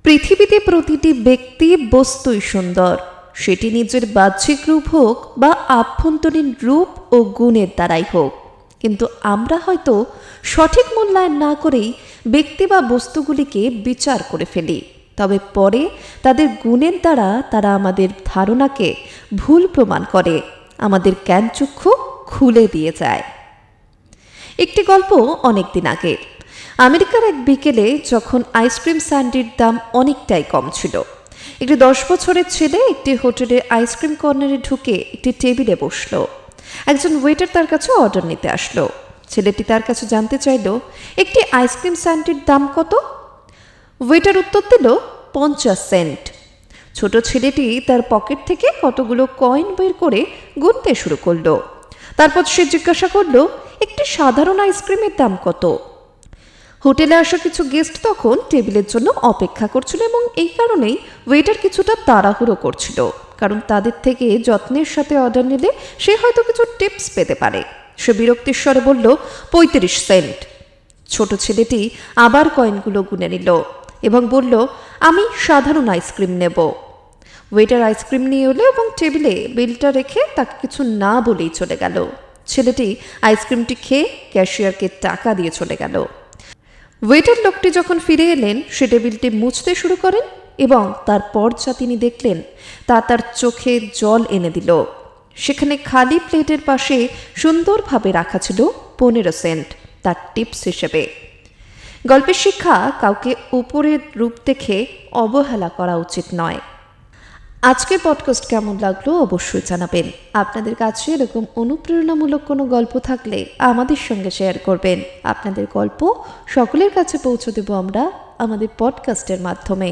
পৃথিবীতে প্রতিটি ব্যক্তি বস্তুই সুন্দর, সেটি নিজের বাহ্যিক রূপ হোক বা আভ্যন্তরীণ রূপ ও গুণের দ্বারাই হোক। কিন্তু আমরা হয়তো সঠিক মূল্যায়ন না করেই ব্যক্তি বা বস্তুগুলিকে বিচার করে ফেলি, তবে পরে তাদের গুণের দ্বারা তারা আমাদের ধারণাকে ভুল প্রমাণ করে, আমাদের জ্ঞানচক্ষু খুলে দিয়ে যায়। একটি গল্প অনেক দিন আগের। আমেরিকার এক বিকেলে যখন আইসক্রিম স্যান্ডের দাম অনেকটাই কম ছিল, একটি 10 বছরের ছেলে একটি হোটেলের আইসক্রিম কর্নারে ঢুকে একটি টেবিলে বসলো। একজন ওয়েটার তার কাছে অর্ডার নিতে আসলো। ছেলেটি তার কাছে জানতে চাইল, একটি আইসক্রিম স্যান্ডের দাম কত? ওয়েটার উত্তর দিল, 50 সেন্ট। ছোট ছেলেটি তার পকেট থেকে কতগুলো কয়েন বের করে গুনতে শুরু করলো। তারপর সে জিজ্ঞাসা করলো, একটি সাধারণ আইসক্রিমের দাম কত? হোটেলে আসা কিছু গেস্ট তখন টেবিলের জন্য অপেক্ষা করছিল এবং এই কারণেই ওয়েটার কিছুটা তাড়াহুড়ো করছিল, কারণ তাদের থেকে যত্নের সাথে অর্ডার নিলে সে হয়তো কিছু টিপস পেতে পারে। সে বিরক্তির স্বরে বলল, 35 সেন্ট। ছোট ছেলেটি আবার কয়েনগুলো গুনে নিল এবং বলল, আমি সাধারণ আইসক্রিম নেব। ওয়েটার আইসক্রিম নিয়ে এলো এবং টেবিলে বিলটা রেখে তাকে কিছু না বলেই চলে গেল। ছেলেটি আইসক্রিমটি খেয়ে ক্যাশিয়ারকে টাকা দিয়ে চলে গেল। ওয়েটার লোকটি যখন ফিরে এলেন, সে টেবিলটি মুছতে শুরু করেন এবং তারপর যা তিনি দেখলেন তা তার চোখে জল এনে দিল। সেখানে খালি প্লেটের পাশে সুন্দরভাবে রাখা ছিল 15 সেন্ট, তার টিপস হিসেবে। গল্পের শিক্ষা, কাউকে উপরের রূপ দেখে অবহেলা করা উচিত নয়। আজকের পডকাস্ট কেমন লাগলো অবশ্যই জানাবেন। আপনাদের কাছে এরকম অনুপ্রেরণামূলক কোনো গল্প থাকলে আমাদের সঙ্গে শেয়ার করবেন। আপনাদের গল্প সকলের কাছে পৌঁছে দেব আমরা আমাদের পডকাস্টের মাধ্যমে।